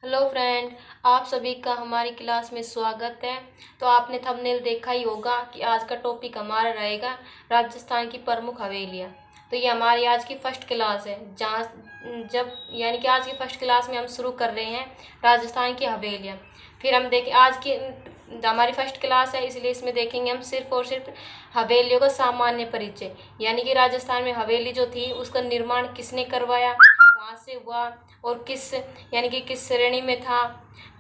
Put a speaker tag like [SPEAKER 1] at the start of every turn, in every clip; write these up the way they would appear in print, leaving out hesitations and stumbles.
[SPEAKER 1] Hello friend, आप सभी का हमारी क्लास में स्वागत है। तो आपने थंबनेल देखा ही होगा कि आज का टॉपिक हमारा रहेगा राजस्थान की प्रमुख हवेलियाँ। तो ये हमारी आज की फर्स्ट क्लास है, जहाँ जब यानी कि आज की फर्स्ट क्लास में हम शुरू कर रहे हैं राजस्थान की हवेलियाँ। फिर हम देखें आज की हमारी फर्स्ट क्लास है, इसलिए इसमें देखेंगे हम सिर्फ और सिर्फ हवेलियों का सामान्य परिचय, यानी कि राजस्थान में हवेली जो थी उसका निर्माण किसने करवाया, कहाँ से हुआ और किस यानी कि किस श्रेणी में था।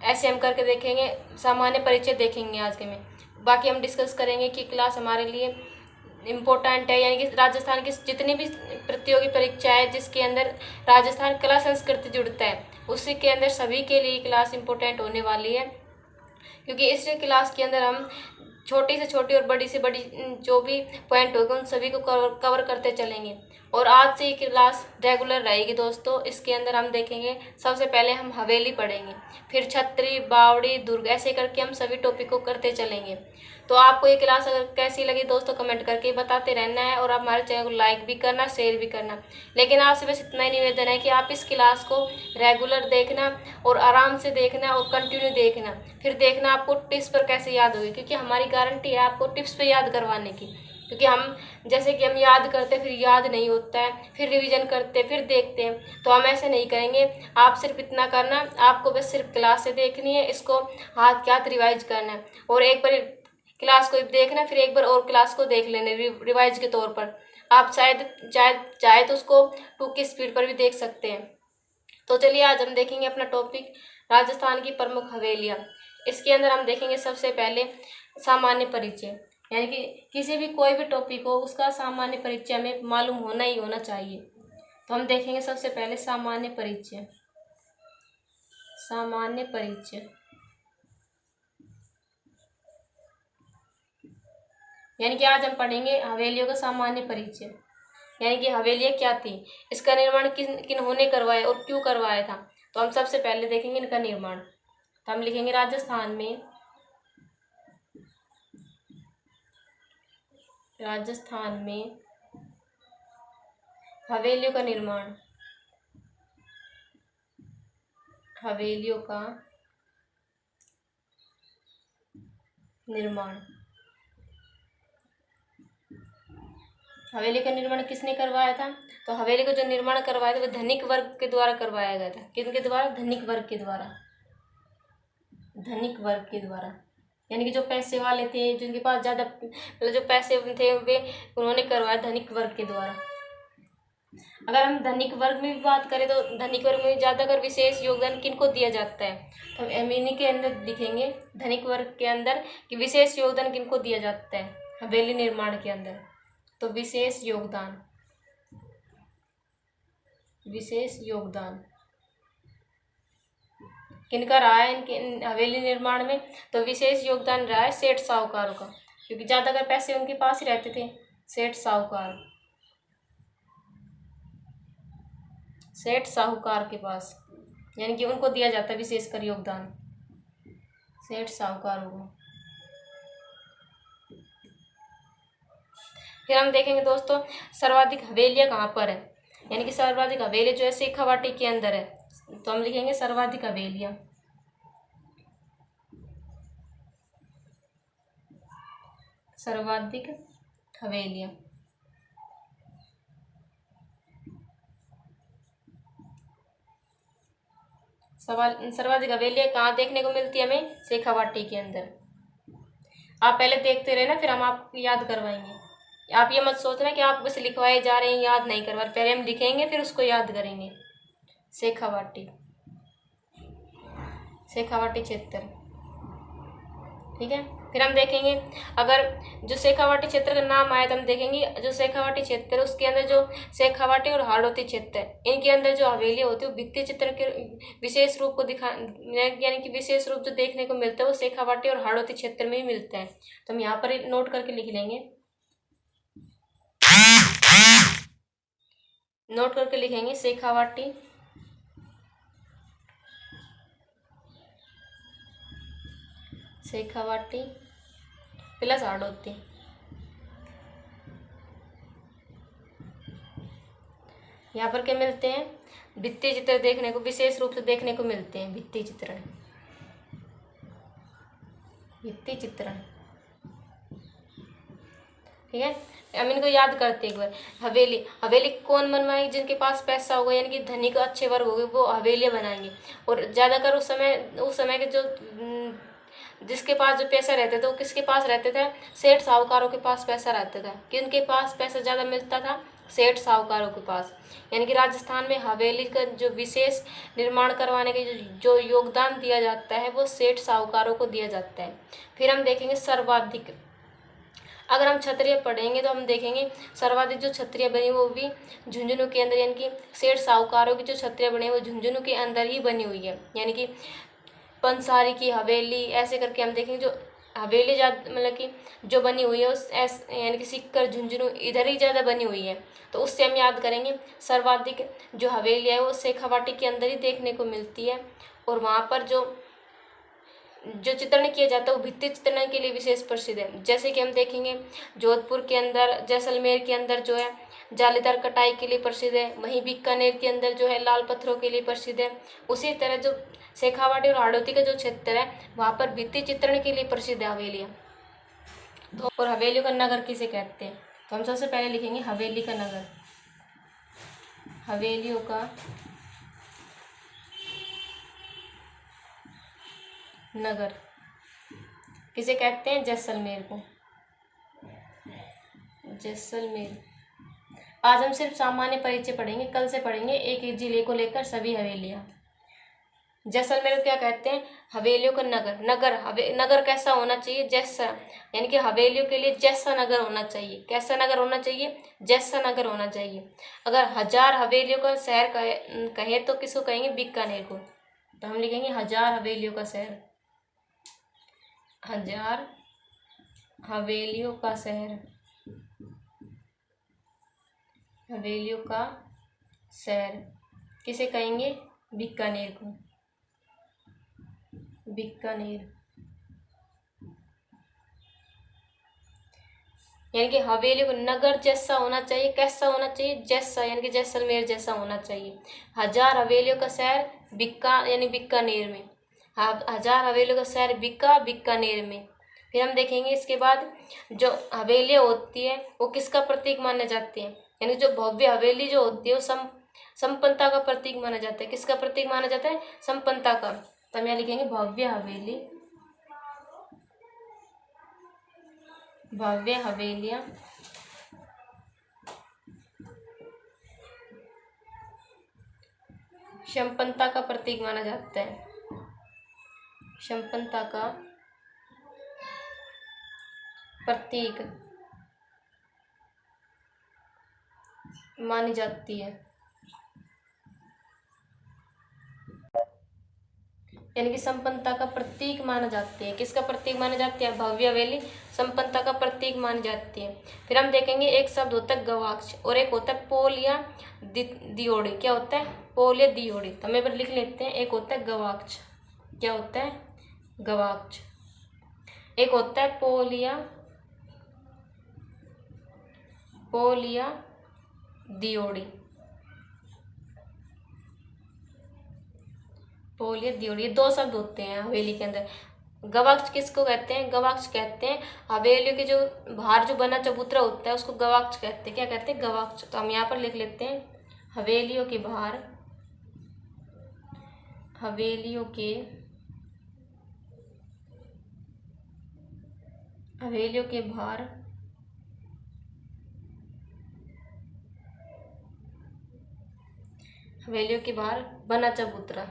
[SPEAKER 1] ऐसे हम करके देखेंगे, सामान्य परिचय देखेंगे आज के में। बाकी हम डिस्कस करेंगे कि क्लास हमारे लिए इम्पोर्टेंट है, यानी कि राजस्थान की जितनी भी प्रतियोगी परीक्षा है जिसके अंदर राजस्थान कला संस्कृति जुड़ता है, उसी के अंदर सभी के लिए क्लास इम्पोर्टेंट होने वाली है। क्योंकि इस क्लास के अंदर हम छोटी से छोटी और बड़ी से बड़ी जो भी पॉइंट होगा उन सभी को कवर करते चलेंगे। और आज से ये क्लास रेगुलर रहेगी दोस्तों। इसके अंदर हम देखेंगे, सबसे पहले हम हवेली पढ़ेंगे, फिर छतरी, बावड़ी, दुर्ग, ऐसे करके हम सभी टॉपिक को करते चलेंगे। तो आपको ये क्लास अगर कैसी लगी दोस्तों कमेंट करके बताते रहना है, और आप हमारे चैनल को लाइक भी करना, शेयर भी करना। लेकिन आपसे बस इतना ही निवेदन है कि आप इस क्लास को रेगुलर देखना और आराम से देखना और कंटिन्यू देखना। फिर देखना आपको टिप्स पर कैसे याद होगी, क्योंकि हमारी गारंटी है आपको टिप्स पे याद करवाने की। क्योंकि हम जैसे कि हम याद करते फिर याद नहीं होता है, फिर रिवीजन करते फिर देखते हैं, तो हम ऐसे नहीं करेंगे। आप सिर्फ इतना करना, आपको बस सिर्फ क्लास से देखनी है, इसको हाथ के हाथ रिवाइज करना है। और एक बार क्लास को देखना, फिर एक बार और क्लास को देख लेना रिवाइज के तौर पर। आप शायद चाहे तो उसको 2 की स्पीड पर भी देख सकते हैं। तो चलिए आज हम देखेंगे अपना टॉपिक राजस्थान की प्रमुख हवेलियाँ। इसके अंदर हम देखेंगे सबसे पहले सामान्य परिचय, यानी कि किसी भी कोई भी टॉपिक हो उसका सामान्य परिचय हमें मालूम होना ही होना चाहिए। तो हम देखेंगे सबसे पहले सामान्य परिचय। सामान्य परिचय यानी कि आज हम पढ़ेंगे हवेलियों का सामान्य परिचय, यानी कि हवेलियाँ क्या थी, इसका निर्माण किन्होंने करवाया और क्यों करवाया था। तो हम सबसे पहले देखेंगे इनका निर्माण। तो हम लिखेंगे राजस्थान में हवेलियों का निर्माण। हवेलियों का निर्माण हवेली का निर्माण किसने करवाया था। तो हवेली का जो निर्माण करवाया था वो धनिक वर्ग के द्वारा करवाया गया था। किनके द्वारा? धनिक वर्ग के द्वारा। धनिक वर्ग के द्वारा यानी कि जो पैसे वाले थे, जिनके पास ज़्यादा मतलब जो पैसे थे वे उन्होंने करवाया धनिक वर्ग के द्वारा। अगर हम धनिक वर्ग में भी बात करें तो धनिक वर्ग में ज़्यादातर विशेष योगदान किनको दिया जाता है। तो हम इन्हीं के अंदर दिखेंगे धनिक वर्ग के अंदर कि विशेष योगदान किनको दिया जाता है हवेली निर्माण के अंदर। तो विशेष योगदान किनका रहा है इनके हवेली निर्माण में। तो विशेष योगदान रहा है सेठ साहूकारों का, क्योंकि ज़्यादातर पैसे उनके पास ही रहते थे। सेठ साहूकार के पास, यानी कि उनको दिया जाता है विशेषकर योगदान, सेठ साहूकारों को। फिर हम देखेंगे दोस्तों सर्वाधिक हवेलियाँ कहाँ पर है, यानी कि सर्वाधिक हवेली जो है शेखावाटी के अंदर है। तो हम लिखेंगे सर्वाधिक हवेलियाँ। सर्वाधिक हवेलियाँ सर्वाधिक हवेलियाँ कहाँ देखने को मिलती है हमें? शेखावाटी के अंदर। आप पहले देखते रहे ना, फिर हम आपको याद करवाएंगे। आप ये मत सोचना कि आप बस लिखवाए जा रहे हैं, याद नहीं करवा रहे। पहले हम लिखेंगे फिर उसको याद करेंगे। शेखावाटी क्षेत्र, ठीक है। फिर हम देखेंगे अगर जो शेखावाटी क्षेत्र का नाम आया तो हम देखेंगे जो शेखावाटी क्षेत्र है उसके अंदर जो शेखावाटी और हाड़ौती क्षेत्र है, इनके अंदर जो हवेली होती है वो भित्ति चित्र के विशेष रूप को यानी कि विशेष रूप जो देखने को मिलता है वो शेखावाटी और हाड़ौती क्षेत्र में ही मिलता है। तो हम यहाँ पर नोट करके लिख लेंगे, शेखावाटी प्लस हाड़ौती। यहाँ पर क्या मिलते हैं? भित्ति चित्र देखने को विशेष रूप से देखने को मिलते हैं। भित्ति चित्रण, भित्ति चित्रण, ठीक है। हम इनको याद करते हैं एक बार। हवेली, हवेली कौन बनवाएंगे? जिनके पास पैसा होगा, यानी कि धनिक अच्छे वर्ग हो गए, वो हवेलियाँ बनाएंगे। और ज़्यादातर उस समय के जो जिसके पास जो पैसा रहता था वो किसके पास रहते थे? सेठ साहूकारों के पास पैसा रहता था। किनके पास पैसा ज़्यादा मिलता था? सेठ साहूकारों के पास। यानी कि राजस्थान में हवेली का जो विशेष निर्माण करवाने के जो योगदान दिया जाता है वो सेठ साहूकारों को दिया जाता है। फिर हम देखेंगे सर्वाधिक। अगर हम क्षत्रिय पढ़ेंगे तो हम देखेंगे सर्वाधिक जो क्षत्रिय बनी वो भी झुंझुनू के अंदर, यानी कि सेठ साहूकारों की जो क्षत्रिय बने वो झुंझुनू के अंदर ही बनी हुई है। यानी कि पंसारी की हवेली, ऐसे करके हम देखेंगे जो हवेली मतलब कि जो बनी हुई है उस यानी कि सीकर झुंझुनू इधर ही ज़्यादा बनी हुई है। तो उससे हम याद करेंगे सर्वाधिक जो हवेली है वो शेखावाटी के अंदर ही देखने को मिलती है। और वहाँ पर जो चित्रण किया जाता है वो भित्ति चित्रण के लिए विशेष प्रसिद्ध है। जैसे कि हम देखेंगे जोधपुर के अंदर, जैसलमेर के अंदर जो है जालीदार कटाई के लिए प्रसिद्ध है। वहीं बीकानेर के अंदर जो है लाल पत्थरों के लिए प्रसिद्ध है। उसी तरह जो शेखावाटी और हाड़ौती का जो क्षेत्र है वहाँ पर भित्ति चित्रण के लिए प्रसिद्ध है हवेलियाँ। तो और हवेलियों का नगर किसे कहते हैं? तो हम सबसे पहले लिखेंगे हवेली का नगर। हवेलियों का नगर किसे कहते हैं? जैसलमेर को। जैसलमेर। आज हम सिर्फ सामान्य परिचय पढ़ेंगे, कल से पढ़ेंगे एक एक जिले को लेकर सभी हवेलियाँ। जैसलमेर को क्या कहते हैं? हवेलियों का नगर। नगर कैसा होना चाहिए? जैसा, यानी कि हवेलियों के लिए जैसा नगर होना चाहिए। कैसा नगर होना चाहिए? जैसा नगर होना चाहिए। अगर 1000 हवेलियों का शहर कहे तो किसको कहेंगे? बीकानेर को। तो हम लिखेंगे 1000 हवेलियों का शहर। 1000 हवेलियों का शहर। हवेलियों का शहर किसे कहेंगे? बीकानेर को। बीकानेर। यानी कि हवेली को नगर जैसा होना चाहिए। कैसा होना चाहिए? जैसा, यानी कि जैसलमेर जैसा होना चाहिए। 1000 हवेलियों का शहर यानी बीकानेर में। 1000 हवेलियों का शहर बीकानेर में। फिर हम देखेंगे इसके बाद जो हवेलियाँ होती है वो किसका प्रतीक माने जाते हैं? यानी जो भव्य हवेली जो होती है वो संपन्नता का प्रतीक माना जाता है। किसका प्रतीक माना जाता है? संपन्नता का। तो हम यहाँ लिखेंगे भव्य हवेली। भव्य हवेलियाँ संपन्नता का प्रतीक माना जाता है। संपन्नता का प्रतीक मानी जाती है। यानी कि संपन्नता का प्रतीक माना जाते हैं। किसका प्रतीक माना जाती है? भव्य हवेली संपन्नता का प्रतीक मानी जाती है। फिर हम देखेंगे एक शब्द होता है गवाक्ष और एक होता है पोल या दियोड़ी। क्या होता है? पोल या दियोड़ी। तो हम एक बार लिख लेते हैं। एक होता है गवाक्ष। क्या होता है? गवाक्ष। एक होता है पोल या दियोड़ी। पोल या दियोड़ी, ये 2 शब्द होते हैं हवेली के अंदर। गवाक्ष किसको कहते हैं? गवाक्ष कहते हैं हवेलियों के जो बाहर जो बना चबूतरा होता है उसको गवाक्ष कहते हैं। क्या कहते हैं? गवाक्ष। तो हम यहाँ पर लिख लेते हैं हवेलियों के बाहर, हवेलियों के बाहर हवेलियों के बाहर बना चबूतरा।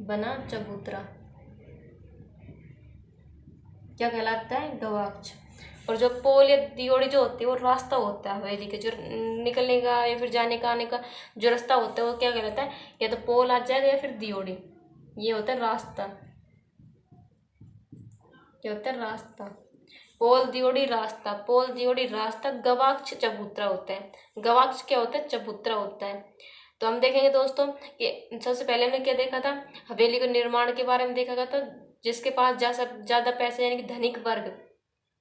[SPEAKER 1] बना चबूतरा क्या कहलाता है? गवाक्ष। और जो पोल या दियोड़ी जो होती है वो रास्ता होता है हवेली के, जो निकलने का या फिर जाने का आने का जो रास्ता होता है वो क्या कहलाता है? या तो पोल आ जाएगा या फिर दियोड़ी। ये होता है रास्ता। क्या होता है? रास्ता। पोल दियोड़ी रास्ता। पोल दियोड़ी रास्ता। गवाक्ष चबूतरा होता है। गवाक्ष क्या होता है? चबूतरा होता है। तो हम देखेंगे दोस्तों कि सबसे पहले हमने क्या देखा था? हवेली के निर्माण के बारे में देखा था। जिसके पास ज़्यादा पैसे यानी कि धनिक वर्ग,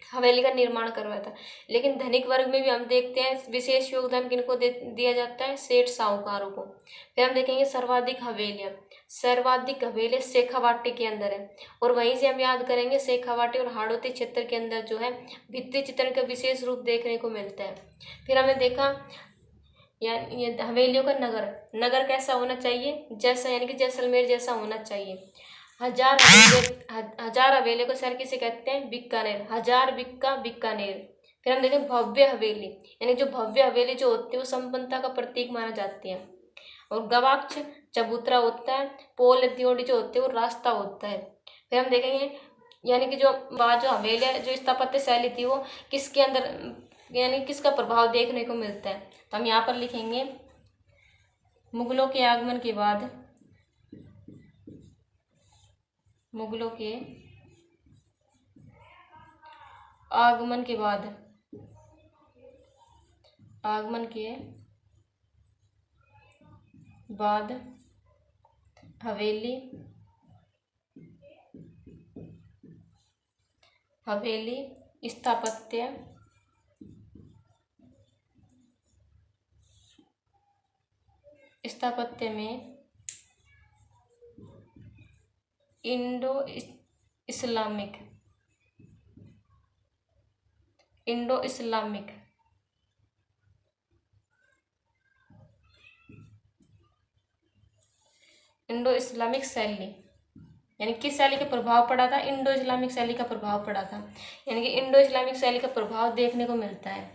[SPEAKER 1] हवेली का निर्माण करवाया था। लेकिन धनिक वर्ग में भी हम देखते हैं विशेष योगदान किनको दिया जाता है, सेठ साहूकारों को। फिर हम देखेंगे सर्वाधिक हवेलियाँ शेखावाटी के अंदर है, और वहीं से हम याद करेंगे शेखावाटी और हाड़ौती क्षेत्र के अंदर जो है भित्ति चित्रण का विशेष रूप देखने को मिलता है। फिर हमने देखा ये हवेलियों का नगर कैसा होना चाहिए, जैसा यानी कि जैसलमेर जैसा होना चाहिए। हजार हवेली को शहर किसे कहते हैं, बीकानेर, हजार बिक्का बीकानेर। फिर हम देखें भव्य हवेली, यानी जो भव्य हवेली जो होती है वो संपन्नता का प्रतीक माना जाती है। और गवाक्ष चबूतरा होता है, पोल दियोड़ी जो होती है वो रास्ता होता है। फिर हम देखेंगे यानी कि जो हवेली जो स्थापत्य शैली थी वो किसके अंदर यानी किसका प्रभाव देखने को मिलता है। तो हम यहाँ पर लिखेंगे मुगलों के आगमन के बाद, मुगलों के आगमन के बाद हवेली स्थापत्य में इंडो इस्लामिक शैली, यानी किस शैली का प्रभाव पड़ा था, इंडो इस्लामिक शैली का प्रभाव पड़ा था। यानी कि इंडो इस्लामिक शैली का प्रभाव देखने को मिलता है,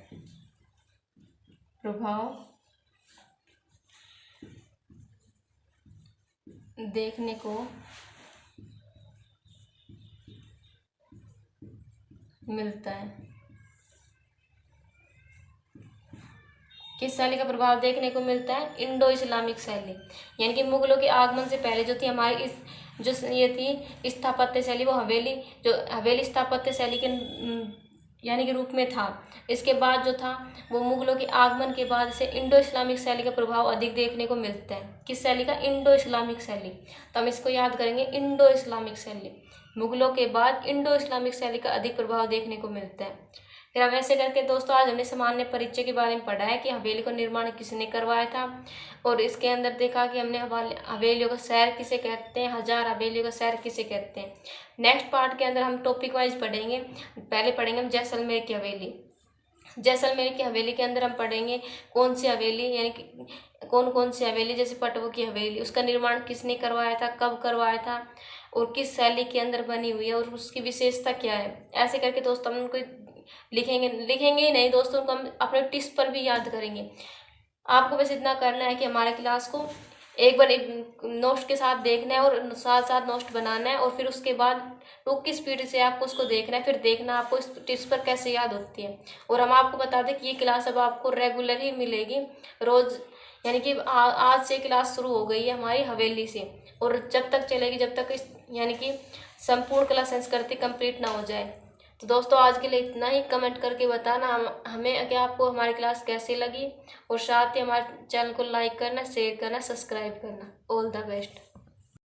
[SPEAKER 1] किस शैली का प्रभाव देखने को मिलता है, इंडो इस्लामिक शैली। यानी कि मुगलों के आगमन से पहले जो थी हमारी ये थी स्थापत्य शैली, वो हवेली स्थापत्य शैली के यानी कि रूप में था। इसके बाद जो था वो मुगलों के आगमन के बाद से इंडो इस्लामिक शैली का प्रभाव अधिक देखने को मिलता है। किस शैली का, इंडो इस्लामिक शैली। तो हम इसको याद करेंगे, इंडो इस्लामिक शैली। मुगलों के बाद इंडो इस्लामिक शैली का अधिक प्रभाव देखने को मिलता है। फिर हम ऐसे करके दोस्तों आज हमने सामान्य परिचय के बारे में पढ़ा है कि हवेली का निर्माण किसने करवाया था, और इसके अंदर देखा कि हमने हवेलियों का शहर किसे कहते हैं, हजार हवेलियों का शहर किसे कहते हैं। नेक्स्ट पार्ट के अंदर हम टॉपिक वाइज पढ़ेंगे। पहले पढ़ेंगे हम जैसलमेर की हवेली। जैसलमेर की हवेली के अंदर हम पढ़ेंगे कौन सी हवेली, यानी कि कौन सी हवेली, जैसे पटवों की हवेली, उसका निर्माण किसने करवाया था, कब करवाया था, और किस शैली के अंदर बनी हुई है, और उसकी विशेषता क्या है। ऐसे करके दोस्तों हम उनको लिखेंगे ही नहीं दोस्तों, उनको हम अपने टिप्स पर भी याद करेंगे। आपको बस इतना करना है कि हमारे क्लास को एक बार नोट्स के साथ देखना है और साथ साथ नोट्स बनाना है, और फिर उसके बाद टूक की स्पीड से आपको उसको देखना है, फिर देखना आपको इस टिप्स पर कैसे याद होती है। और हम आपको बता दें कि ये क्लास अब आपको रेगुलर ही मिलेगी रोज़, यानी कि आज से क्लास शुरू हो गई है हमारी हवेली से, और जब तक चलेगी जब तक यानी कि संपूर्ण कला संस्कृति कंप्लीट ना हो जाए। तो दोस्तों आज के लिए इतना ही। कमेंट करके बताना हमें कि आपको हमारी क्लास कैसी लगी, और साथ ही हमारे चैनल को लाइक करना, शेयर करना, सब्सक्राइब करना। All the best.